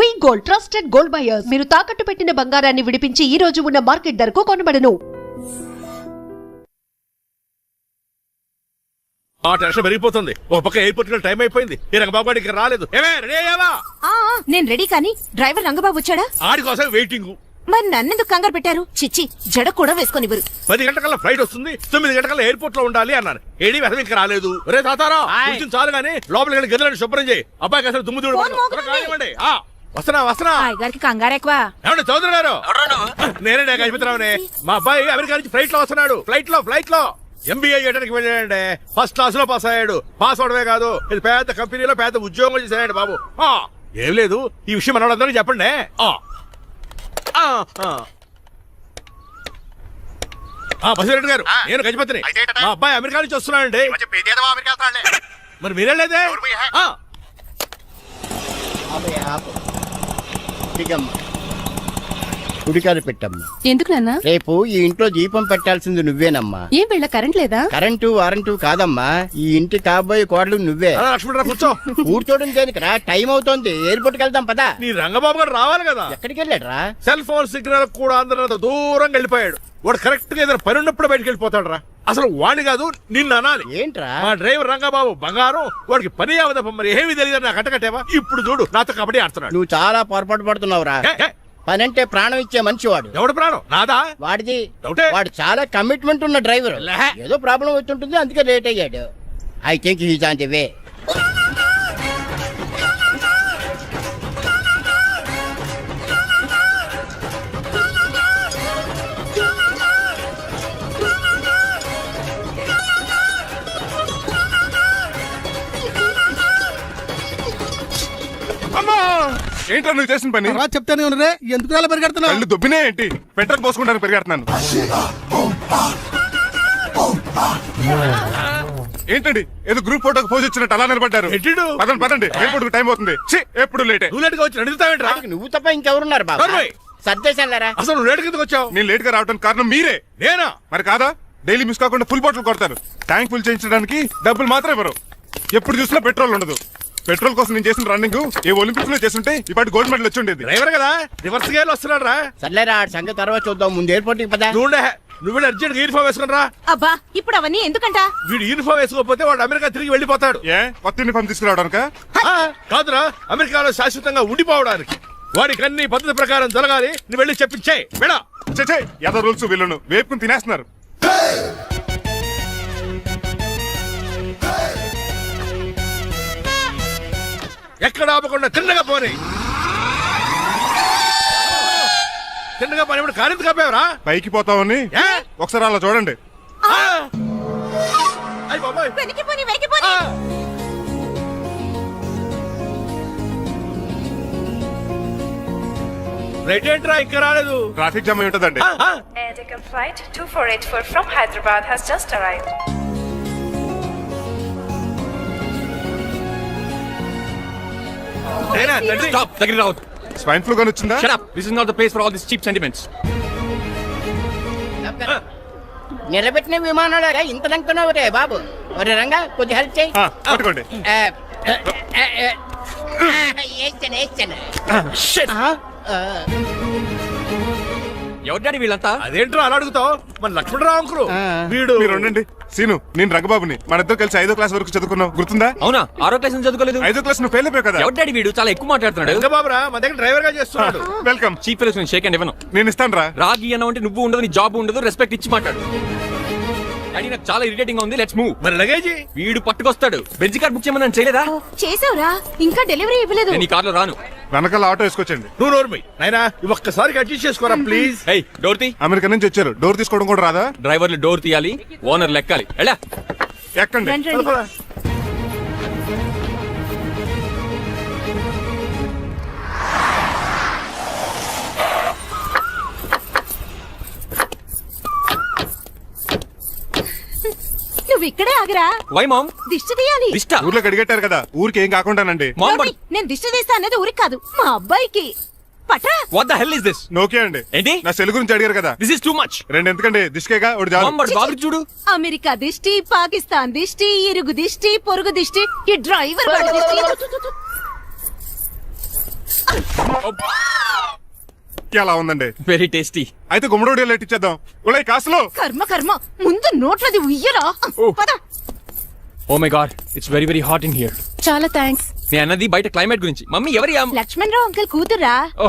వి gold trusted gold buyers. మీరు తాకట్టు పెట్టిన బంగారాన్ని విడిపించి ఈ రోజు ఉన్న మార్కెట్ ధరకు కొనబడను. ఆ టెన్షన్ పెరిగిపోతుంది. ఒక పక్క ఎయిర్పోర్ట్ లో టైం అయిపోయింది. ఈ రంగబాబు ఇక్కడ రాలేదు. ఏమే రెడీ అయ్యావా? నేను రెడీ, కానీ డ్రైవర్ రంగబాబు వచ్చాడా? ఆడి కోసం వెయిటింగ్. మరి నన్నెందుకు కంగారు పెట్టారు? చిచ్చి, జడ కూడా వేసుకొనివ్వరు. 10 గంటల ఫ్లైట్ వస్తుంది, 9 గంటల ఎయిర్పోర్ట్ లో ఉండాలి అన్నారు. ఏడీ వెధవ ఇంకా రాలేదు. రే తాతారా, కొంచెం చాలు గానీ లోపలికి వెళ్ళి గదిలో శుభ్రం చేయి. అబ్బాయికి అసలు దుమ్ము దూడు వస్తున్నా. గారికి కంగారు ఎక్కువ. ఏమండి చౌదరి గారు? నేనే గజపతిరావునే. మా అబ్బాయి అమెరికా నుంచి ఫ్లైట్ లో వస్తున్నాడు. ఫ్లైట్ లో ఎంబీఏ చేయడానికి వెళ్ళాడండి. ఫస్ట్ క్లాస్ లో పాస్ అయ్యాడు. పాస్ అవడమే కాదు, ఇది పెద్ద కంపెనీలో పెద్ద ఉద్యోగం చేశాడు బాబు. ఏం లేదు, ఈ విషయం మన వాళ్ళందరూ చెప్పండి. బసిరెడ్డి గారు, నేను గజపతిని. మా అబ్బాయి అమెరికా నుంచి వస్తున్నాడండి. మరి మీరేలేదే? గుడికారు పెట్టమ్మా. ఎందుకు నాన్న? రేపు ఈ ఇంట్లో దీపం పెట్టాల్సింది నువ్వేనమ్మా. ఏం వీళ్ళ కరెంట్ లేదా? కరెంటు వారంటూ కాదమ్మా, ఈ ఇంటి కాబోయే కోడలు నువ్వే. లక్ష్మణరావు కూర్చో. కూర్చోడం దేనికిరా? టైం అవుతోంది, ఎయిర్పోర్ట్ కి వెళ్దాం పదా. నీ రంగబాబు గారు రావాలి కదా. ఎక్కడికి వెళ్ళాడ్రా? సెల్ ఫోన్ సిగ్నల్ కూడా అందరూ దూరంగా వెళ్ళిపోయాడు. వాడు కరెక్ట్ గా ఏదైనా పని ఉన్నప్పుడు బయటకు వెళ్ళిపోతాడు రా. అసలు వాడిని కాదు, నిన్ను అనాలి. ఏంట్రా? మా డ్రైవర్ రంగబాబు బంగారం. వాడికి పని అవదప్ప, మరి ఏమీ తెలియదు. నాకు కట్టకట్టేవా? ఇప్పుడు చూడు, నాతో కబడ్డీ ఆడుతున్నాడు. నువ్వు చాలా పొరపాటు పడుతున్నావురా. పని అంటే ప్రాణం ఇచ్చే మనిషి వాడు. ఎవడు ప్రాణం? నాదా? వాడిది. డౌటే. వాడు చాలా కమిట్మెంట్ ఉన్న డ్రైవర్. ఏదో ప్రాబ్లం వచ్చుంటుంది, అందుకే లేట్ అయ్యాడు. I think he's on the way. ఏంటో నువ్వు చేసిన పని? చెప్తానే ఉన్నదే, ఎందుకు అలా పరిగెడుతున్నావు? కళ్ళు దుబ్బినే ఏంటి? పెట్రోల్ పోసుకుంటాను పరిగెడుతున్నాను. ఏంటండి ఏదో గ్రూప్ ఫోటోకి పోజ్ ఇచ్చినట్టు అలా నిలబడ్డారు? పదండి, ఎయిర్పోర్ట్ టైం అవుతుంది. ఎప్పుడు లేట్. నువ్వు లేట్ గా వచ్చి నడుస్తావేంట్రా? నువ్వు తప్ప ఇంకెవరున్నారు బాబా? సర్దేశారా? అసలు నువ్వు లేట్ కిందకు వచ్చావు. నేను లేట్ గా రావడానికి కారణం మీరే. నేనా? మరి కాదా? డైలీ మిస్ కాకుండా ఫుల్ బాటిల్ కొడతారు. ట్యాంక్ ఫుల్ చేయించడానికి డబ్బులు మాత్రం ఇవ్వరు. ఎప్పుడు చూసినా పెట్రోల్ ఉండదు. పెట్రోల్ కోసం నేను చేసిన రన్నింగ్ ఏ ఒలింపిక్స్ లో చేస్తుంటే ఇప్పటి గోల్డ్ మెడల్ వచ్చి ఉండేది. డ్రైవర్ కదా, రివర్స్ గేర్ వస్తున్నాడు రా. సర్లేరా, సంగతి తర్వాత చూద్దాం, ముందు ఎయిర్పోర్ట్ కి పదా. నువ్వు అర్జెంట్ యూనిఫామ్ వేసుకుని రా. అబ్బా, ఇప్పుడు అవన్నీ ఎందుకంట? వీడు యూనిఫామ్ వేసుకోకపోతే వాడు అమెరికా తిరిగి వెళ్ళిపోతాడు. ఏ కొత్త యూనిఫామ్ తీసుకురావడానికా? కాదురా, అమెరికాలో శాశ్వతంగా ఉండిపోవడానికి. వాడికి అన్ని పద్ధతి ప్రకారం జరగాలి. నువ్వు వెళ్ళి చెప్పించే మేడా. ఏదో రూల్స్ వీళ్ళను వేపుకుని తినేస్తున్నారు. ఎక్కడ ఆపకుండా తిన్నగా పోనీ. తిన్నగా పోనీ. ఇప్పుడు కారింత కప్పావరా? పైకి పోతామని ఒకసారి అలా చూడండి. రైట్ ఏంట్రా ఇంకా రాలేదు? ట్రాఫిక్ జామ్ అయి ఉంటదండి. Air Deccan flight 2484 from Hyderabad has just arrived. Stop! Take it out. Swine flu గాని వచ్చిందా? Shut up! This is not the place for all these cheap sentiments. నిలబెట్టిన విమానాలు ఇంత లంకున్నావు రే బాబు. ఒరే రంగా, కొద్ది హెల్ప్ చేయి. పట్టుకోండి. ఎవరు డాడీ వీళ్ళంతా? అదేంట్రా అలా అడుగుతావు? మన లక్ష్మణరావు అంకులు వీడు. మీరు ఉండండి. సీను, నేను రంగబాబుని. మన ఇద్దరు కలిసి 5వ క్లాస్ వరకు చదువుకున్నావు, గుర్తుందా? అవునా? 6వ క్లాస్ నుంచి చదువుకోలేదు. 5వ క్లాస్ నువ్వు ఫెయిల్ అయిపోయావు కదా. ఎవరు డాడీ వీడు? చాలా ఎక్కువ మాట్లాడుతున్నాడు. రంగబాబురా, మన దగ్గర డ్రైవర్ గా చేస్తున్నాడు. Welcome. Cheap fellows shake hand ఇవ్వను. నేను ఇస్తాను రా. రాగి అన్న అంటే నువ్వు ఉండదు, నీ జాబ్ ఉండదు, రెస్పెక్ట్ ఇచ్చి మాట్లాడు. డాడీ నాకు చాలా ఇరిటేటింగ్ గా ఉంది. Let's move. మరి లగేజీ వీడు పట్టుకొస్తాడు. బెంజ్ కార్ బుక్ చేయమని చేయలేదా? చేసావురా, ఇంకా డెలివరీ ఇవ్వలేదు. నేను ఈ కార్ లో రాను. వెనకాల ఆటో వేసుకొచ్చండి. నువ్వు నోర్మై నాయనా, ఒక్కసారి అడ్జస్ట్ చేసుకోరా ప్లీజ్. ఏయ్, డోర్ తీ. అమెరికా నుంచి వచ్చారు, డోర్ తీసుకోవడం కూడా రాదా? డ్రైవర్లు డోర్ తీయాలి, ఓనర్ లెక్కాలి. ఎలా ఎక్కండి. నువ్వు ఇక్కడే ఆగరా. Why mom? దిష్టి తీయాలి. దిష్ట? ఊర్లో కడిగట్టారు కదా, ఊరికి ఏం కాకుండానండి. నేను దిష్టి తీస్తా అన్నది ఊరికి కాదు, మా అబ్బాయికి. పట్రా. What the hell is this? Nokia అండి. ఏంటి? నా సెల్ గురించి అడిగారు కదా. This is too much. రెండు ఎందుకండి, దిష్కేగా ఒకటి చాలు. బాబు చూడు, అమెరికా దిష్టి, పాకిస్తాన్ దిష్టి, ఇరుగు దిష్టి, పొరుగు దిష్టి, ఈ డ్రైవర్ వాడి దిష్టి. ఎలా ఉందండి? Very tasty. అయితే గుమ్మడి లేట్ ఇచ్చేద్దాం. ఉలై కాసులో కర్మ కర్మ ముందు నోట్లది ఉయ్యరా పద. Oh my God, it's very very hot in here. చాలా థ్యాంక్స్. నేను అన్నది బయట క్లైమేట్ గురించి. మమ్మీ ఎవరి లక్ష్మణ్ రావు అంకుల్ కూతురా? ఓ,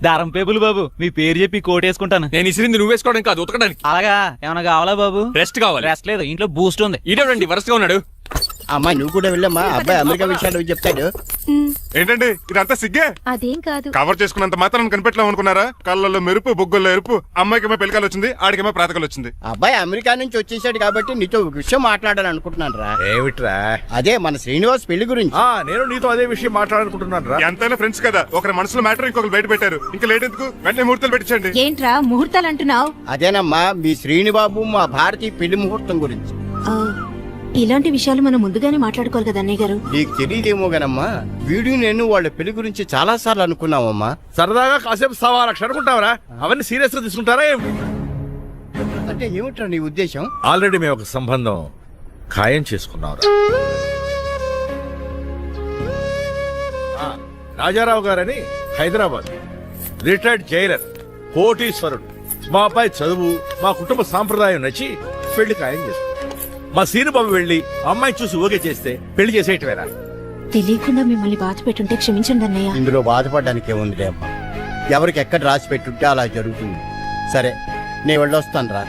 దారం పేపులు బాబు, మీ పేరు చెప్పి కోటేసుకుంటాను. నేను ఇసిరింది నువ్వు వేసుకోవడం కాదు, ఉతకడానికి. అలాగా ఏమైనా కావాలా బాబు? రెస్ట్ కావాలి. రెస్ట్ లేదు, ఇంట్లో బూస్ట్ ఉంది. ఈడేవండి వరుసగా ఉన్నాడు. అమ్మా నువ్వు కూడా వెళ్ళమ్మా, అబ్బాయి అమెరికా విషయాలు చెప్తాడు. ఏంటండి ఇదంతా సిగ్గే? అదేం కాదు. కవర్ చేసుకున్నంత మాత్రం కనిపెట్టలేము అనుకున్నారా? కళ్ళల్లో మెరుపు, బొగ్గుల్లో ఎరుపు. అమ్మాయికేమో పెళ్ళికాలు వచ్చింది, ఆడికేమో ప్రాతకాలు వచ్చింది. అబ్బాయి అమెరికా నుంచి వచ్చేసాడు కాబట్టి నీతో ఒక విషయం మాట్లాడాలని అనుకుంటున్నాను రా. ఏమిట్రా? అదే మన శ్రీనివాస్ పెళ్లి గురించి. నేను నీతో అదే విషయం మాట్లాడాలనుకుంటున్నాను రా. ఎంతైనా ఫ్రెండ్స్ కదా, ఒకరి మనసులో మ్యాటర్ ఇంకొకరు బయట పెట్టారు. ఇంకా లేట్ ఎందుకు, వెంటనే ముహూర్తాలు పెట్టించండి. ఏంట్రా ముహూర్తాలు అంటున్నావు? అదేనమ్మా మీ శ్రీనిబాబు మా భారతీయ పెళ్లి ముహూర్తం గురించి. ఇలాంటి విషయాలు మనం ముందుగానే మాట్లాడుకోవాలి కదా అన్నయ్య గారు. నీకు తెలియదేమో గనమ్మా, వీడు నేను వాళ్ళ పెళ్లి గురించి చాలా సార్లు అనుకున్నామమ్మా. సరదాగా కాసేపు 1.25 లక్షలు అనుకుంటావరా? అవన్నీ సీరియస్ గా తీసుకుంటారా? అంటే ఏమిట్రా నీ ఉద్దేశం? ఆల్రెడీ మేము ఒక సంబంధం ఖాయం చేసుకున్నాం. రాజారావు గారని హైదరాబాద్ రిటైర్డ్ జైలర్, కోటీశ్వరుడు. మా అబ్బాయి చదువు, మా కుటుంబ సాంప్రదాయం నచ్చి పెళ్లి ఖాయం చేసుకున్నాం. మా సీనుబాబు వెళ్ళి అమ్మాయి చూసి ఓకే చేస్తే పెళ్లి చేసేయటమేనా? తెలియకుండా మిమ్మల్ని బాధ పెట్టుంటే క్షమించండి అన్నయ్య. ఇందులో బాధపడడానికి ఏముంది అమ్మా, ఎవరికి ఎక్కడ రాసి పెట్టుంటే అలా జరుగుతుంది. సరే నేను వెళ్ళొస్తాను రా.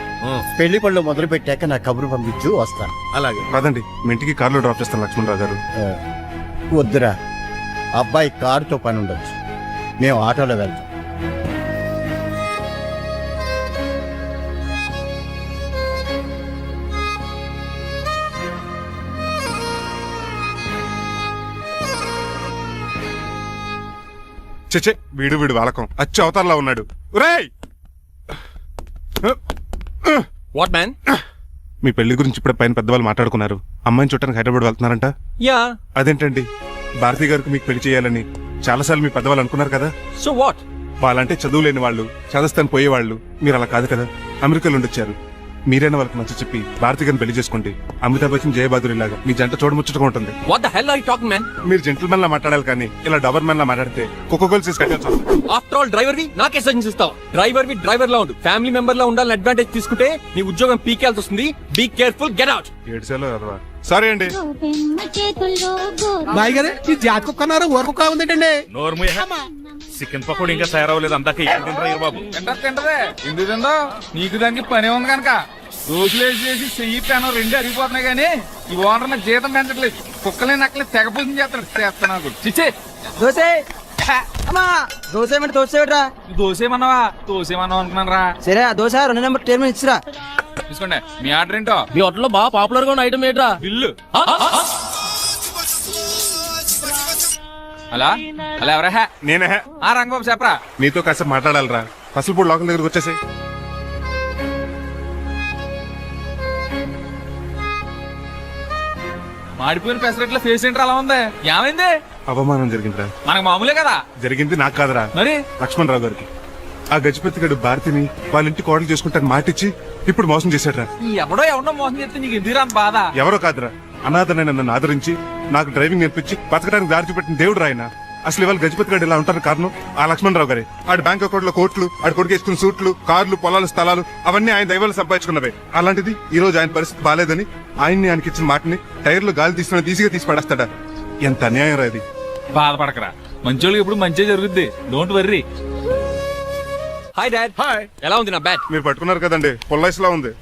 పెళ్లి పళ్ళు మొదలు పెట్టాక నా కబురు పంపించు, వస్తాను. అలాగే. కాదండి, మీ ఇంటికి కార్లో డ్రాప్ చేస్తాను లక్ష్మణరావు గారు. వద్దురా, అబ్బాయి కారుతో పని ఉండొచ్చు, మేము ఆటోలో వెళ్తాం. చెచ్చే, వీడు వాలకం అచ్చు అవతారలా ఉన్నాడు. రేయ్, వాట్ మ్యాన్? మీ పెళ్లి గురించి ఇప్పుడే పైన పెద్దవాళ్ళు మాట్లాడుకున్నారు. అమ్మాయిని చుట్టానికి హైదరాబాద్ వెళ్తున్నారంట. యా. అదేంటండి, భారతి గారికి మీకు పెళ్లి చేయాలని చాలాసార్లు మీ పెద్దవాళ్ళు అనుకున్నారు కదా. So what? వాళ్ళంటే చదువు లేని వాళ్ళు, చదస్తాను పోయేవాళ్ళు. మీరు అలా కాదు కదా, అమెరికాలో ఉండొచ్చారు. మీరైనా వాళ్ళకి నచ్చ చెప్పి భారతి గారిని పెళ్లి చేసుకోండి. అమితాబ్ బచ్చన్, జయబాదురి లాగా మీ జంట చూడముచ్చటగా ఉంటుంది. What the hell are you talking man? మీరు జెంటిల్మెన్ లా మాట్లాడాలి కానీ ఇలా డబర్ మ్యాన్ లా మాట్లాడితే కుక్కగోలు చేసి కట్టాల్సి వస్తుంది. ఆఫ్టర్ ఆల్ డ్రైవర్ వి నాకే సజెషన్ ఇస్తావు? డ్రైవర్ వి డ్రైవర్ లా ఉండు, ఫ్యామిలీ మెంబర్ లా ఉండాలని అడ్వాంటేజ్ తీసుకుంటే నీ ఉద్యోగం పీకేల్సి వస్తుంది. Be careful, get out. ఏడ్చేలో అదవా. సారీ అండి. బాయ్ గారు ఈ జాతి కుక్క అన్నారు, ఊర కుక్క ఉందేటండి. చికెన్ పకోడీ ఇంకా తయారవ్వలేదు, అందాక బాబు. తింటదే ఎందుకు తిందో, నీకు దానికి పని ఉంది కనుక. రోజులేసి చెయ్యి పెనం 2 అరిగిపోతున్నాయి కానీ ఈ ఓనర్ నాకు జీతం పెంచట్లేదు. కుక్కలే నక్కలే తెగ పూజ చేస్తాను. చిచ్చే దోసే దోసేట్రా. దోసేమన్నావా? దోసేమన్నావు అనుకున్నాను రా. సరే ఆ దోశ 2 నెంబర్ టేబుల్ ఇచ్చిరా. తీసుకోండి. మీ ఆర్డర్ ఏంటో? మీ హోటల్లో బాగా పాపులర్ గా ఉన్న ఐటమ్ ఏంట్రా? బిల్లు. అలా అలా ఎవరా? నేనే. ఆ రంగబాబు చెప్పరా. నీతో కాసేపు మాట్లాడాలరా. పసుపుపూడి లోకల్ దగ్గరకు వచ్చేసి. మాడిపోయిన పెసరెట్ల ఫేస్ ఏంటర్ అలా ఉంది? ఏమైంది? అవమానం జరిగిందిరా. మనకు మామూలే కదా. జరిగింది నాకు కాదురా, మరి లక్ష్మణరావు గారికి. ఆ గజపతి గడు భారతిని వాళ్ళ ఇంటి కోడలు చేసుకుంటాను మాటిచ్చి ఇప్పుడు మోసం చేశాడ్రా. ఈ ఎవడో మోసం చేస్తే నీకు ఎందుకు రాని బాధ? ఎవరో కాదురా, అనాథనైన నన్ను ఆదరించి నాకు డ్రైవింగ్ నేర్పించి బతకడానికి దారి చూపెట్టిన దేవుడు రాయన. అసలు ఇవాళ గజపతి గడు ఇలా ఉంటారు కారణం ఆ లక్ష్మణరావు గారే. ఆడి బ్యాంక్ అకౌంట్ లో కోట్లు, ఆడి కొడుకు వేసుకున్న సూట్లు, కార్లు, పొలాలు, స్థలాలు అవన్నీ ఆయన దైవాలు సంపాదించుకున్నవే. అలాంటిది ఈ రోజు ఆయన పరిస్థితి బాలేదని ఆయనకి ఇచ్చిన మాటని టైర్లు గాలి తీసిగా తీసి పడేస్తాడా? ఎంత అన్యాయం రా ఇది. బాధపడకరా, మంచోళ్ళకి ఇప్పుడు మంచి జరుగుద్ది. Don't worry. Hi dad. Hi. ఎలా ఉంది నా బ్యాట్? మీరు పట్టుకున్నారు కదండి, పొల్లైస్లా ఉంది.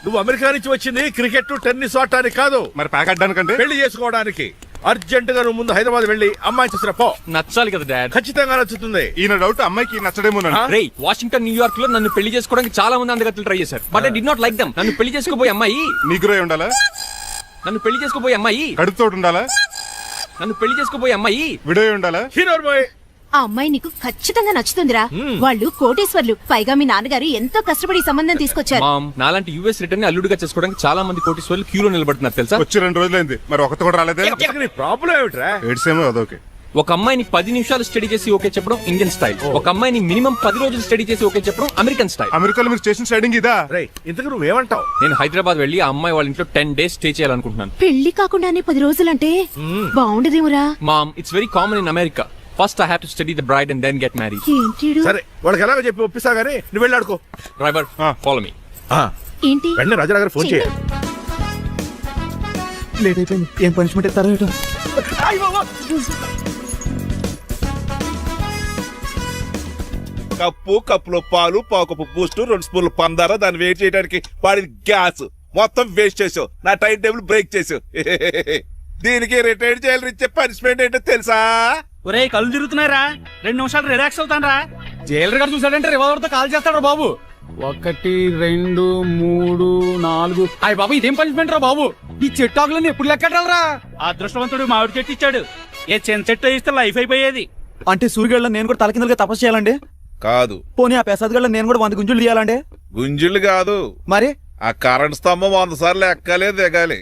నువ్వు అమెరికా నుంచి వచ్చింది క్రికెట్, టెన్నిస్ ఆడటానికి కాదు, మరి ప్యాక్ అడ్డానికంటే పెళ్లి చేసుకోవడానికి. అర్జెంట్ గా నువ్వు ముందు హైదరాబాద్ వెళ్ళి అమ్మాయి చూసిన పో. నచ్చాలి కదా డాడ్. ఖచ్చితంగా నచ్చుతుంది. ఈయన డౌట్ అమ్మాయికి నచ్చడేమో. రేయ్, వాషింగ్టన్, న్యూయార్క్ లో నన్ను పెళ్లి చేసుకోవడానికి చాలా మంది అందగత్తులు ట్రై చేశారు. But I did not like them. నన్ను పెళ్లి చేసుకోబోయే అమ్మాయి నీగురై ఉండాలా? నన్ను పెళ్లి చేసుకోబోయే అమ్మాయి కడుపుతో ఉండాలా? నన్ను పెళ్లి చేసుకోబోయే అమ్మాయి విడో ఉండాలా? Hero boy. ఆ అమ్మాయి నీకు ఖచ్చితంగా నచ్చుతుందిరా. వాళ్ళు కోటేశ్వర్లు, పైగా మీ నాన్నగారు ఎంతో కష్టపడి ఈ సంబంధం తీసుకొచ్చారు. మామ్, నాలాంటి యుఎస్ రిటర్న్ అల్లుడిగా చేసుకోవడానికి చాలా మంది కోటీశ్వర్లు క్యూలో నిలబడుతున్నారు తెలుసా? వచ్చి 2 రోజులైంది, మరి ఒకటి కూడా రాలేదే. నీ ప్రాబ్లం ఏమిట్రా? ఏడ్సేమో అదొకే. ఒక అమ్మాయిని 10 నిమిషాలు స్టడీ చేసి ఓకే చెప్పడం ఇండియన్ స్టైల్. ఒక అమ్మాయిని మినిమం 10 రోజులు స్టడీ చేసి ఓకే చెప్పడం అమెరికన్ స్టైల్. అమెరికాలో మీరు స్టేషన్ స్టైడింగ్ ఇదా? రేయ్, ఇంతకు నువ్వేమంటావు? నేను హైదరాబాద్ వెళ్ళి ఆ అమ్మాయి వాళ్ళ ఇంట్లో 10 days స్టే చేయాలనుకుంటున్నాను. పెళ్లి కాకుండానే 10 రోజులంటే బాగుండదేమురా? Mom, it's very common in America. First I have to study the bride and then get married. ఏంటిడు సరే వాళ్ళకి ఎలాగో చెప్పి ఒప్పిస్తా గానీ నువ్వు వెళ్ళి ఆడుకో. Driver follow me. ఏంటి వెంటనే రాజారావు గారు ఫోన్ చేయాలి. లేట్ అయిపోయింది. ఏం పనిష్మెంట్ ఇస్తారో ఏటో. కప్పులో పాలు పావు బూస్ట్ 2 స్పూన్లు పందార దాన్ని వెయిట్ చేయడానికి వాడి గ్యాస్ మొత్తం వేస్ట్ చేసావు. నా టైం టేబుల్ బ్రేక్ చేసావు. దీనికి రిటైర్ చేయాలి ఇచ్చే పనిష్మెంట్ ఏంటో తెలుసా? ఒరే కళ్ళు తిరుగుతున్నారా, 2 నిమిషాలు రిలాక్స్ అవుతాను రా. జైలర్ గారు చూసాడంటే రివాల్వర్ తో కాల్ చేస్తాడు బాబు. 1 2 3 4 అయ్య బాబు ఇదేం పనిష్మెంట్ రా బాబు? ఈ చెట్టు ఆకులన్నీ ఎప్పుడు లెక్కడరా? అదృష్టవంతుడు మామిడి చెట్టు ఇచ్చాడు. ఏ చిన్న చెట్టు ఇస్తే లైఫ్ అయిపోయేది. అంటే సూర్యుగళ్ళ నేను కూడా తలకిందలుగా తపస్సు చేయాలండి? కాదు. పోనీ ఆ పెసాద్ గళ్ళ నేను కూడా 100 గుంజులు తీయాలండి? గుంజులు కాదు, మరి ఆ కరెంట్ స్తంభం 100 సార్లు ఎక్కాలి దిగాలి.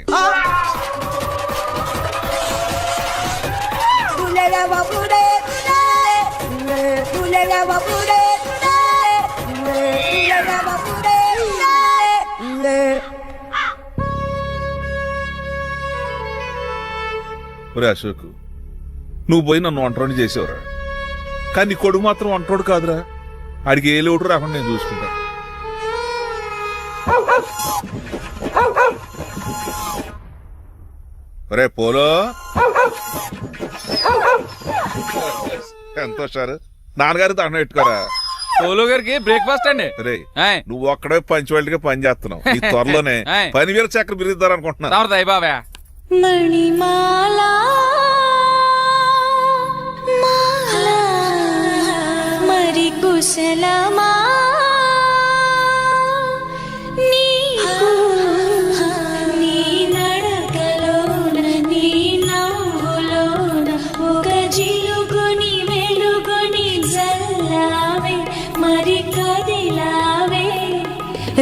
ఒరే అశోక్, నువ్వు పోయి నన్ను వంటరోని చేసేవరా, కానీ నీ కొడుకు మాత్రం వంటరోడు కాదురా. ఆడికి ఏ లోటు రాకుండా నేను చూసుకుంటా. ఒరే పోలో, ఎంతో సార్ నాన్నగారి దండం పెట్టుకోరా. పోలో గారికి బ్రేక్ఫాస్ట్ అండి. రే నువ్వు ఒక్కడే పంచువాళ్ళగా పని చేస్తున్నావు. ఈ త్వరలోనే 10,000 చక్ర బిరుద్దారు అనుకుంటున్నా. బాబా మణిమాలా మరి కుశలమా నీకు నీ నడకలోన నీ నవ్వులోన ఒక జిలుగుని వెలుగుని జల్లావే మరి కదిలావే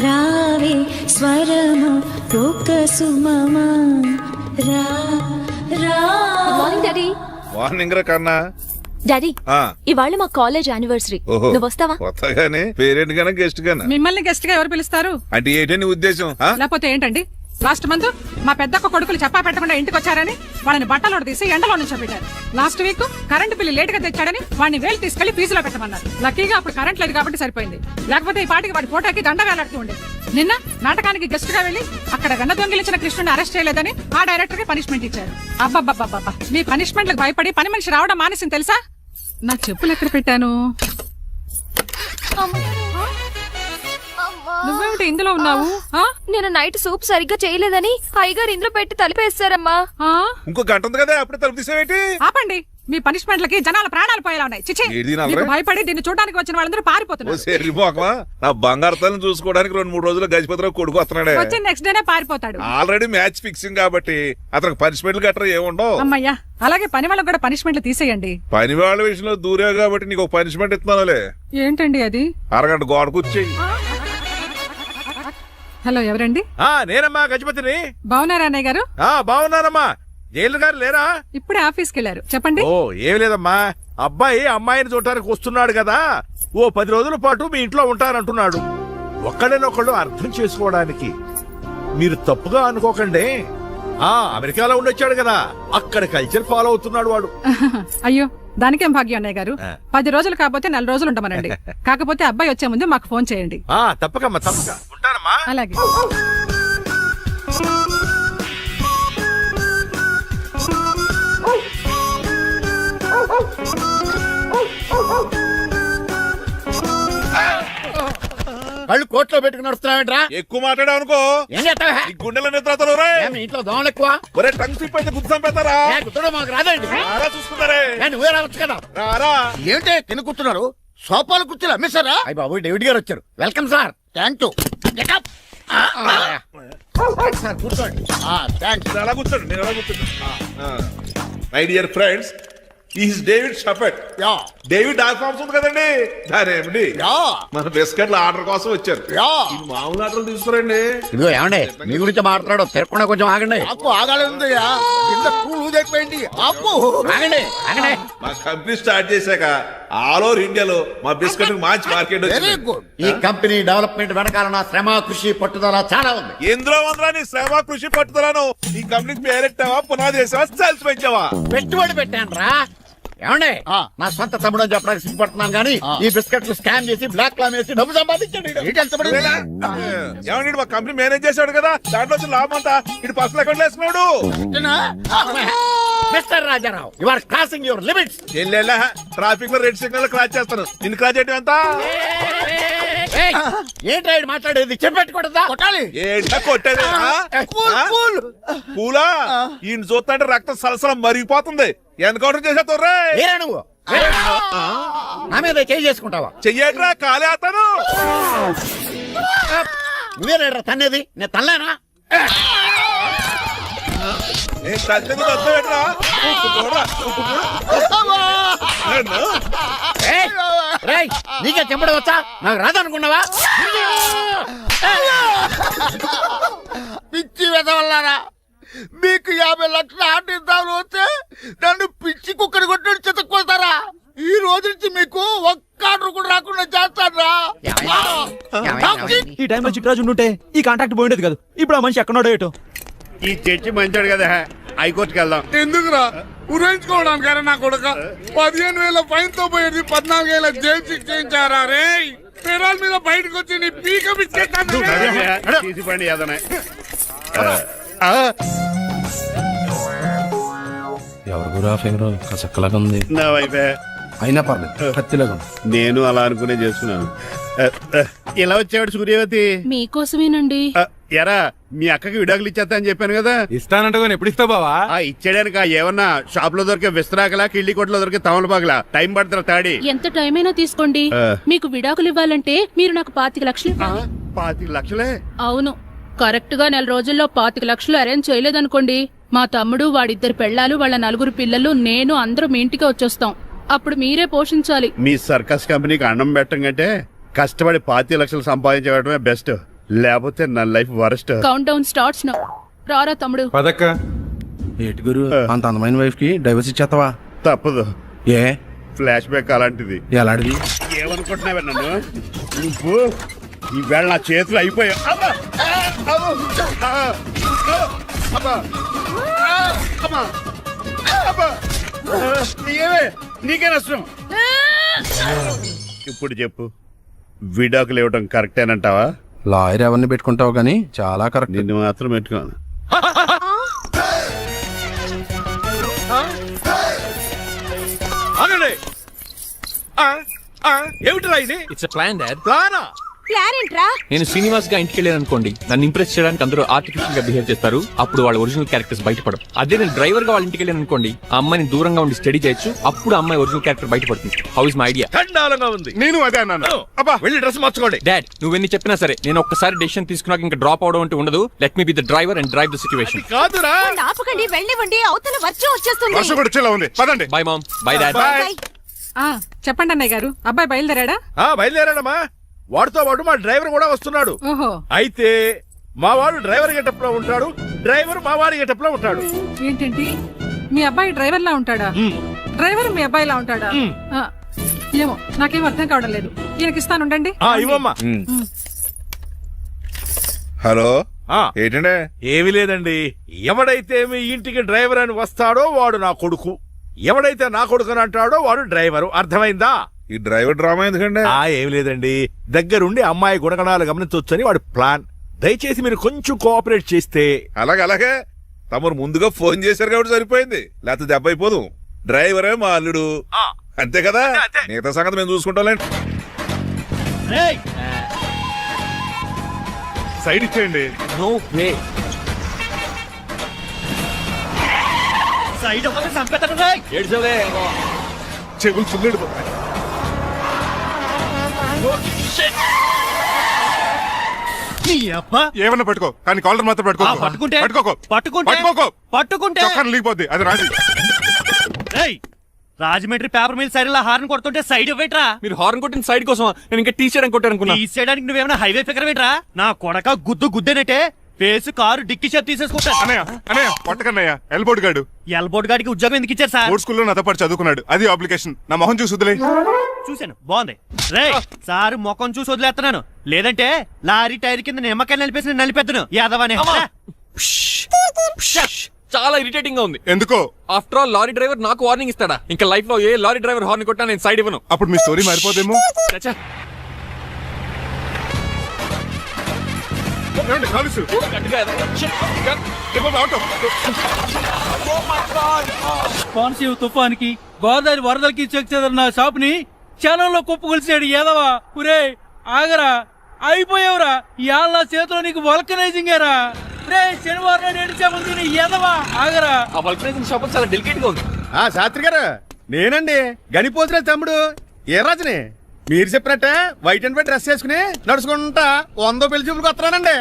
రావే స్వరము ఒక సుమమా రా రా. Morning daddy. మార్నింగ్ రా కన్నా. డాడీ ఇవాళ మా కాలేజ్ యానివర్సరీ, నువ్వు వస్తావా? కొత్తగానే పేరెంట్ గానే గెస్ట్ గానా? మిమ్మల్ని గెస్ట్ గా ఎవరు పిలుస్తారు? అంటే ఏంటని ఉద్దేశం? లేకపోతే ఏంటండి, లాస్ట్ మంత్ మా పెద్దక్క కొడుకులు చెప్పా పెట్టకుండా ఇంటికి వచ్చారని వాళ్ళని బట్టలో తీసి ఎండలో నుంచోబెట్టారు. Last week current bill late గా తెచ్చాడని వాడిని వేలు తీసుకెళ్లి ఫీజులో పెట్టమన్నారు. లక్కీగా అప్పుడు కరెంట్ లేదు కాబట్టి సరిపోయింది, లేకపోతే ఈ పాటికి వాడి ఫోటోకి దండ వేలాడుతూ ఉండేది. నిన్న నాటకానికి గెస్ట్ గా వెళ్లి అక్కడ వెన్న దొంగిలించిన కృష్ణుని అరెస్ట్ చేయలేదని ఆ డైరెక్టర్ కి పనిష్మెంట్ ఇచ్చారు. అబ్బబ్బబ్బబ్బా, మీ పనిష్మెంట్లకు భయపడి పని మనిషి రావడం మానేసింది తెలుసా? నా చెప్పులు ఎక్కడ పెట్టాను? నువ్వేమిటి ఇందులో ఉన్నావు? నేను నైట్ సూప్ సరిగ్గా చేయలేదని అయ్యగారు ఇందులో పెట్టి తలిపేస్తారమ్మా. ఇంకో గంట ఉంది కదా, అప్పుడే తలుపు తీసేవేటి? ఆపండి, మీ పనిష్మెంట్లకి జనాల ప్రాణాలు పోయేలా ఉన్నాయి. చిచి, మీకు భయపడి దీన్ని చూడడానికి వచ్చిన వాళ్ళందరూ పారిపోతున్నారు. నా బంగారు తల్లిని చూసుకోవడానికి 2-3 రోజులు గజపతిరావు కొడుకు వస్తున్నాడే. వచ్చి నెక్స్ట్ డేనే పారిపోతాడు. ఆల్రెడీ మ్యాచ్ ఫిక్సింగ్ కాబట్టి అతనికి పనిష్మెంట్లు గట్రా ఏముండవు. అమ్మయ్యా, అలాగే పని వాళ్ళకి కూడా పనిష్మెంట్లు తీసేయండి. పని వాళ్ళ విషయంలో దూరే కాబట్టి నీకు ఒక పనిష్మెంట్ ఇస్తున్నానులే. ఏంటండి అది? అరగంట గోడ కూర్చేయి. హలో, ఎవరండి? నేనమ్మా గజపతిని. బాగున్నారా అన్నయ్య గారు? బాగున్నానమ్మా. జైలు గారు లేరా? ఇప్పుడే ఆఫీస్కి వెళ్ళారు. చెప్పండి. ఓ ఏం లేదమ్మా, అబ్బాయి అమ్మాయిని చూడటానికి వస్తున్నాడు కదా, ఓ 10 రోజుల పాటు మీ ఇంట్లో ఉంటానంటున్నాడు. ఒక్కడనొక్కడు అర్థం చేసుకోవడానికి మీరు తప్పుగా అనుకోకండి. అమెరికాలో ఉండొచ్చాడు కదా, అక్కడ కల్చర్ ఫాలో అవుతున్నాడు వాడు. అయ్యో, దానికేం భాగ్యం అన్నయ్య గారు. 10 రోజులు కాకపోతే 4 రోజులు ఉండమనండి. కాకపోతే అబ్బాయి వచ్చే ముందు మాకు ఫోన్ చేయండి. తప్పకమ్మా, తప్పక ఉంటానమ్మా. అలాగే. కళ్ళు కోట్లో పెట్టుకుని నడుస్తున్నావేంట్రా? ఎక్కువ మాట్లాడావు అనుకో ఏం చేస్తావా? ఈ గుండెల నిద్రతలు ఇంట్లో దోమలు ఎక్కువ. ఒరే టంగ్ స్లిప్ అయితే గుర్తు చంపేస్తారా? గుర్తుడం మాకు రాదండి. చూసుకున్నారే, నువ్వే రావచ్చు కదా. రారా. ఏంటి తిని కూర్చున్నారు? సోఫాలు కుర్చీలు అమ్మేశారా? అయ్యి బాబు, డేవిడ్ గారు వచ్చారు. Welcome sir. Thank you. Sir కూర్చోండి. థ్యాంక్స్. అలా కూర్చోండి, నేను అలా కూర్చోండి. My dear friends, is David షఫెట్. డేవిడ్ ఆల్ఫామ్స్ ఉంది కదండి, దానేమిటి మన బిస్కెట్ల ఆర్డర్ కోసం వచ్చారు. మామూలు ఆర్డర్ తీసుకురండి. ఇదిగో ఏమండి, మీ గురించి మాట్లాడు, తిరగకుండా కొంచెం ఆగండి. ఆకు ఆగాలి. ఆగండి ఆగండి. మా కంపెనీ స్టార్ట్ చేశాక ఆల్ ఓవర్ ఇండియాలో మా బిస్కెట్ మంచి మార్కెట్ వెరీ గుడ్. ఈ కంపెనీ డెవలప్మెంట్ వెనకాల నా శ్రమ, కృషి, పట్టుదల చాలా ఉంది. ఎందులో ఉందిరా నీ శ్రమ, కృషి, పట్టుదలను? ఈ కంపెనీకి పేరెట్టావా, పునాది వేసావా, సేల్స్ పెంచావా? పెట్టుబడి పెట్టాను రా. ఏమండే నా సొంత తమ్ముడు అని చెప్పడానికి సిగ్గుపడుతున్నాను కానీ ఈ బిస్కెట్లు స్కాన్ చేసి బ్లాక్ క్లామ్ వేసి డబ్బు సంపాదించండి. ఏమన్నా మా కంపెనీ మేనేజ్ చేశాడు కదా, దాంట్లో వచ్చిన లాభం అంతా ఇటు పర్సనల్ అకౌంట్ వేసుకున్నాడు. Mister Rajarao you are crossing your limits. ఎల్లెల్లా ట్రాఫిక్ లో రెడ్ సిగ్నల్ క్రాస్ చేస్తాను, నిన్ను క్రాస్ చేయడం ఎంత? ఏంట్రా ఈడు మాట్లాడేది? చెప్పెట్టుకూడదా? కొట్టాలి. ఏంటా కొట్టేది? పూలా ఈయన చూస్తుంటే రక్తం సలసలం మరిగిపోతుంది. ఎన్కౌంటర్ చేసేస్తావు ఏరా నువ్వు నా మీద చేయి చేసుకుంటావా? చెయ్యట్రా కాలే అతను. నువ్వేరా తన్నేది? నేను తనలేనా? నేను తల్లిని అర్థం ఏంట్రా? నీకే చెప్పడం వచ్చా? నాకు రాదనుకున్నావా? పిచ్చి వెదవల్లారా, మీకు 50 లక్షల ఆటిద్దాలు వస్తే నన్ను పిచ్చి కుక్కని కొట్టి చెతుక్కొస్తారా? ఈ రోజు నుంచి మీకు ఒక్క ఆర్డర్ కూడా రాకుండా చేస్తారా? ఈ టైంలో చిట్రాజు ఉంటే ఈ కాంట్రాక్ట్ పోయిండేది కాదు. ఇప్పుడు ఆ మనిషి ఎక్కడో ఏటో. ఈ చర్చి మంచాడు కదా, హైకోర్టుకి వెళ్దాం. ఎందుకురా ఉరేంచుకోవడానికి నా కొడుక 15,000 ఫైన్ తో పోయేది 14 ఏళ్ళ జైలు శిక్ష చేయించారా రే? పెరాల మీద బయటకు వచ్చి నీ పీక తీసిపండి ఏదన్నా. ఎవరు గురా ఫింగర్ కసక్కలాగా ఉంది. నా వైపే అయినా పర్లేదు, కత్తిలాగా. నేను అలా అనుకునే చేస్తున్నాను. ఇలా వచ్చాడు సూర్యవతి. మీకోసమేనండి. ఎరా మీ అక్కకి విడాకులు ఇచ్చేస్తా అని చెప్పాను కదా. ఇస్తానంటే ఎప్పుడు ఇస్తావు బావా? ఇచ్చేయడానికి ఏమన్నా షాప్ లో దొరికే విస్తరాకలా, కిళ్ళి కొట్లో దొరికే తమలపాకలా టైం పడుతున్నా తాడి. ఎంత టైం అయినా తీసుకోండి. మీకు విడాకులు ఇవ్వాలంటే మీరు నాకు 25 లక్షలు. 25 లక్షలే? అవును, కరెక్ట్ గా 4 రోజుల్లో 25 లక్షలు అరేంజ్ చేయలేదనుకోండి, మా తమ్ముడు, వాడిద్దరు పెళ్ళాలు, వాళ్ళ 4 పిల్లలు, నేను అందరూ మీ ఇంటికి వచ్చేస్తాం. అప్పుడు మీరే పోషించాలి. మీ సర్కస్ కంపెనీకి అన్నం పెట్టం కంటే కష్టపడి 25 లక్షలు సంపాదించడమే బెస్ట్. లేకపోతే నా life worst. Count down starts now. రారా తమ్ముడు. పదక్క. ఏటి గురు, అంత అందమైన వైఫ్ కి డైవర్స్ ఇచ్చేస్తావా? తప్పదు. ఏ ఫ్లాష్ బ్యాక్ అలాంటిది. ఎలాంటిది? ఏమనుకుంటున్నావే నన్ను నువ్వు? ఈవేళ నా చేతులు అయిపోయా. నీకే నష్టం. ఇప్పుడు చెప్పు, విడాకులు ఇవ్వడం కరెక్టేనంటావా? లాయర్ ఎవరిని పెట్టుకుంటావు గానీ చాలా కరెక్ట్. నిన్ను మాత్రం పెట్టుకోను. ఏమిటిరా ఇది? It's plan dad. ప్లానా? ప్లాన్ ఏంట్రా? నేను శ్రీనివాస్ గా ఇంటికి వెళ్ళాను అనుకోండి, నన్ను ఇంప్రెస్ చేయడానికి అందరూ ఆర్టిఫిషియల్ గా బిహేవ్ చేస్తారు. అప్పుడు వాళ్ళ ఒరిజినల్ క్యారెక్టర్స్ బయటపడవు. అదే నేను డ్రైవర్ గా వాళ్ళ ఇంటికి వెళ్ళాను అనుకోండి, ఆ అమ్మాయిని దూరంగా ఉండి స్టడీ చేయొచ్చు. అప్పుడు అమ్మాయి ఒరిజినల్ క్యారెక్టర్ బయటపడుతుంది. How is my idea? చండాలంగా ఉంది. నేను అదే అన్నాను. అబ్బా వెళ్ళి డ్రెస్ మార్చుకోండి. డాడ్, నువ్వెన్ని చెప్పినా సరే నేను ఒక్కసారి డెసిషన్ తీసుకున్నాక ఇంకా డ్రాప్ అవడం అంటూ ఉండదు. Let me be the driver and drive the situation. కాదురా, ఆపకండి, వెళ్ళివ్వండి. అవతల వర్షం వచ్చేస్తుంది. వర్షం కూడా వచ్చేలా ఉంది. పదండి. Bye mom. Bye dad. చెప్పండి అన్నయ్య గారు, అబ్బాయి బయలుదేరాడా? బయలుదేరాడమ్మా. వాడితో పాటు మా డ్రైవర్ కూడా వస్తున్నాడు. ఓహో, అయితే మా వాడు డ్రైవర్ గెటప్ లో ఉంటాడు, డ్రైవర్ మా వాడి గెటప్ లో ఉంటాడు. ఏంటండి మీ అబ్బాయి డ్రైవర్ లా ఉంటాడా? డ్రైవర్ మీ అబ్బాయి లా ఉంటాడా? ఏమో నాకేం అర్థం కావడం లేదు. ఈయనకి ఇస్తాను, ఉండండి. ఇవ్వమ్మా. హలో, ఏంటంటే? ఏమీ లేదండి. ఎవడైతే మీ ఇంటికి డ్రైవర్ అని వస్తాడో వాడు నా కొడుకు, ఎవడైతే నా కొడుకు అని అంటాడో వాడు డ్రైవరు. అర్థమైందా? ఈ డ్రైవర్ డ్రామా ఎందుకండి? ఏమి లేదండి, దగ్గరుండి అమ్మాయి గుణగణాలు గమనించొచ్చని వాడి ప్లాన్. దయచేసి మీరు కొంచెం కోఆపరేట్ చేస్తే. అలాగే తమరు ముందుగా ఫోన్ చేశారు కాబట్టి సరిపోయింది, లేకపోతే దెబ్బ అయిపోదు. డ్రైవరే మా అల్లుడు, అంతే కదా. మిగతా సంగతి మేము చూసుకుంటాంలేండి. సైడ్ ఇచ్చేయండి. No way. సైడ్ ఒకటి సంపేతాడు. ఏడ్చవే. చెవులు చుల్లెడు. ఏమన్నా పట్టుకో, కానీ కాలర్ మాత్రం పట్టుకుంటే చొక్కాను లీపోద్ది. అది రాజీ. రాజమండ్రి పేపర్ మిల్ సైడ్ లో హార్న్ కొడుతుంటే సైడ్ ఇవ్వట్రా. మీరు హార్న్ కొట్టిన సైడ్ కోసం నేను ఇంకా టీ షర్ట్ కొట్టాను. తీసేయడానికి నువ్వేమైనా హైవే ఫిగర్ వేట్రా? నా కొడక గుద్దేనట్టే ఫేస్ కారు డిక్కి షేప్ తీసేసుకుంటా. అన్నయ్య పట్టకన్నయ్య. ఎల్బోర్డ్ గాడు. ఎల్బోర్డ్ గాడికి ఉద్యోగం ఎందుకు ఇచ్చారు సార్? బోర్డ్ స్కూల్లో నాతో పాటు చదువుకున్నాడు. అది అప్లికేషన్. నా మొహం చూసి వదిలే. చూశాను, బాగుంది. రే సారు ముఖం చూసి వదిలేస్తున్నాను, లేదంటే లారీ టైర్ కింద నిమ్మకాయలు నలిపేసి నలిపేద్దును యాదవనే. చాలా ఇరిటేటింగ్ గా ఉంది. ఎందుకో? ఆఫ్టర్ ఆల్ లారీ డ్రైవర్ నాకు వార్నింగ్ ఇస్తాడా? ఇంకా లైఫ్ లో ఏ లారీ డ్రైవర్ హార్న్ కొట్టా నేను సైడ్ ఇవ్వను. అప్పుడు మీ స్టోరీ మారిపోదేమో. చచ్చా. ఏమండి, కాలుసు. పాన్సీవ్ తుఫానికి గోదావరి వరదలకి చెక్ చెదరిన షాప్ ని క్షణంలో కుప్పగొలిసాడు ఏదవా. ఒరే ఆగరా, అయిపోయావురా. ఇవాళ నా చేతిలో నీకు వల్కనైజింగ్ ఏరా. రే శనివారం నాడు ఏడిచామని తిని ఏదవా ఆగరా. ఆ వల్కనైజింగ్ షాప్ చాలా డెలికేట్ గా ఉంది. శాస్త్రి గారు, నేనండి గనిపోతున్న తమ్ముడు ఏ రాజుని. మీరు చెప్పినట్టే వైట్ అండ్ వైట్ డ్రెస్ వేసుకుని నడుచుకుంటా 100 పెళ్లి చూపులకు వస్తున్నానండి.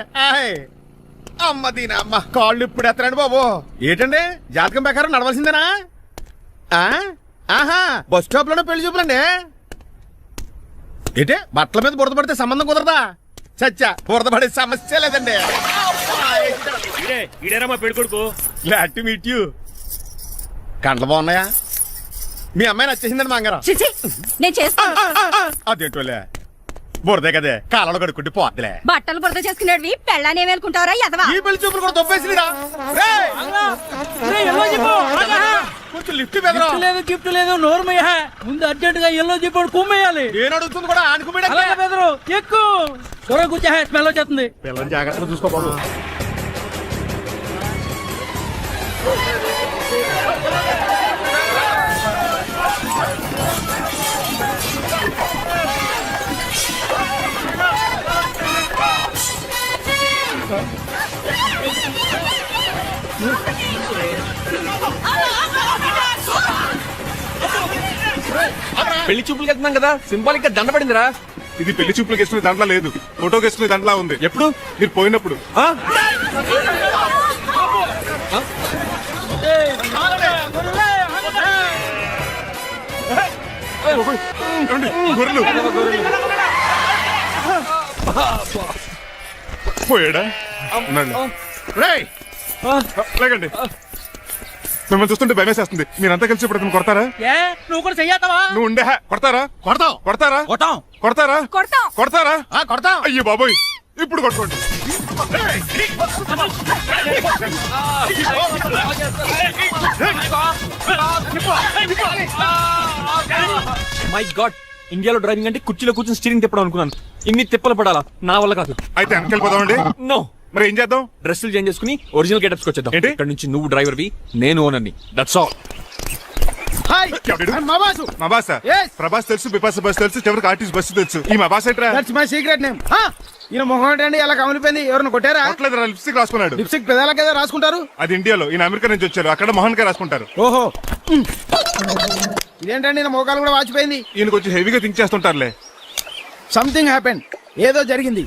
అమ్మ దీని అమ్మ కాళ్ళు ఇప్పుడు ఎత్తరండి బాబు. ఏంటండి జాతకం ప్రకారం నడవలసిందేనా? ఆహా, బస్ స్టాప్ లోనే పెళ్లి చూపులండి. ఏంటే బట్టల మీద బురద పడితే సంబంధం కుదరదా? చచ్చా, బురద పడే సమస్య లేదండి. మా పెళ్ళికొడుకు. Glad to meet you. కండ్లు బాగున్నాయా? మీ అమ్మాయి నచ్చేసిందండి మంగారం. నేను చేస్తాను. అదేంటోలే, బురదే కదే కాలంలో కడుక్కుంటే పోద్దులే. బట్టలు బురద చేసుకునేవి పెళ్ళానే వేలుకుంటావరా ఎదవా? ఈ పెళ్లి చూపులు కూడా తొప్పేసిరా. కొంచెం లిఫ్ట్ లేదు, గిఫ్ట్ లేదు, నోర్మయ్య. ముందు అర్జెంట్ గా ఎల్లో చెప్పాడు కుమ్మేయాలి. నేను అడుగుతుంది కూడా ఆనుకుపోయి బెదరు ఎక్కువ త్వరగా కూర్చో, స్మెల్ వచ్చేస్తుంది. పిల్లల్ని జాగ్రత్తగా చూసుకోబాబు. పెళ్లి చూపులకి వెళ్తున్నాం కదా, సింబాలిక్ గా దండ పడిందిరా. ఇది పెళ్లి చూపులకు వేసుకునే దాంట్లో లేదు, ఫోటోకి వేసుకునే దాంట్లో ఉంది. ఎప్పుడు? మీరు పోయినప్పుడు. గొర్రెలు పోయాడా? లేకండి, మిమ్మల్ని చూస్తుంటే భయమేసేస్తుంది. మీరంతా కలిసి ఇప్పుడు అతను కొడతారా? నువ్వు కూడా చెయ్యతావా? నువ్వు ఉండే కొడతారా? కొడతాం. కొడతారా? కొట్టాం. కొడతారా? కొడతాం. కొడతారా? కొడతాం. అయ్యో బాబోయ్, ఇప్పుడు కొట్టుకోండి. మై గాడ్, ఇండియాలో డ్రైవింగ్ అంటే కుర్చీలో కూర్చొని స్టీరింగ్ తిప్పడం అనుకున్నాను. ఇన్ని తిప్పలు పడాలా? నా వల్ల కాదు. అయితే వెనకెళ్ళిపోదామండి. నో. మరి ఏం చేద్దాం? డ్రెస్సులు చేంజ్ చేసుకుని ఒరిజినల్ గెటప్స్ వచ్చేద్దాం. ఏంటి? ఇక్కడ నుంచి నువ్వు డ్రైవర్వి, నేను ఓనర్ని. That's all. హాయ్, మా బాసు. మా బాస ప్రభాస్ తెలుసు, బిపాస బస్ తెలుసు, చివరికి ఆర్టిస్ట్ బస్సు తెలుసు. ఈ మా బాస్ ఏంట్రా? That's my secret name. ఈయన మొహం ఏంటండి ఎలా కమిలిపోయింది? ఎవరిని కొట్టారా? కొట్టలేదురా, లిప్స్టిక్ రాసుకున్నాడు. లిప్స్టిక్ పెదాలకి కదా రాసుకుంటారు. అది ఇండియాలో, ఈయన అమెరికా నుంచి వచ్చారు, అక్కడ మోహన్ గారు రాసుకుంటారు. ఓహో, ఇదేంటండి నా మోకాలు కూడా వాచిపోయింది. ఈయన కొంచెం హెవీగా థింక్ చేస్తుంటారులే. సంథింగ్ హ్యాపెన్, ఏదో జరిగింది.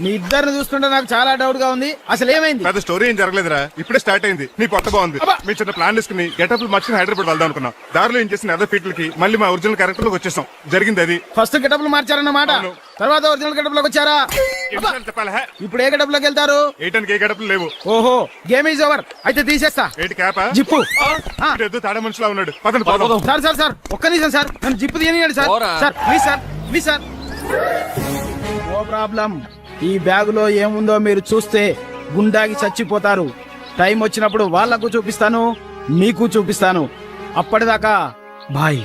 మీ ఇద్దరిని చూస్తుంటే నాకు చాలా డౌట్ గా ఉంది. అసలు ఏమైంది? పెద్ద స్టోరీ ఏం జరగలేదురా, ఇప్పుడే స్టార్ట్ అయింది. నీ కొత్త బాగుంది. మేము చిన్న ప్లాన్ తీసుకుని గెటప్లు మార్చుకుని హైదరాబాద్ వెళ్దాం అనుకున్నాం. దారిలో ఏం చేసిన అదర్ ఫీట్లకి మళ్ళీ మా ఒరిజినల్ క్యారెక్టర్ లోకి వచ్చేసాం. జరిగింది అది. ఫస్ట్ గెటప్లు మార్చారన్నమాట, తర్వాత ఒరిజినల్ గెటప్ లోకి వచ్చారా? చెప్పాలా? ఇప్పుడు ఏ గెటప్ లోకి వెళ్తారు? ఏటానికి ఏ గెటప్లు లేవు. ఓహో, గేమ్ ఈజ్ ఓవర్. అయితే తీసేస్తా. ఏంటి క్యాపా? జిప్పు. తాడే మనిషిలా ఉన్నాడు. పదండి పోదాం. సార్ సార్ సార్, ఒక్క నిమిషం సార్, నన్ను జిప్పు తీయనియండి sir. Sir please sir, please sir. No problem. ఈ బ్యాగులో ఏముందో మీరు చూస్తే గుండాకి చచ్చిపోతారు. టైం వచ్చినప్పుడు వాళ్లకు చూపిస్తాను, మీకు చూపిస్తాను. అప్పటిదాకా బాయ్.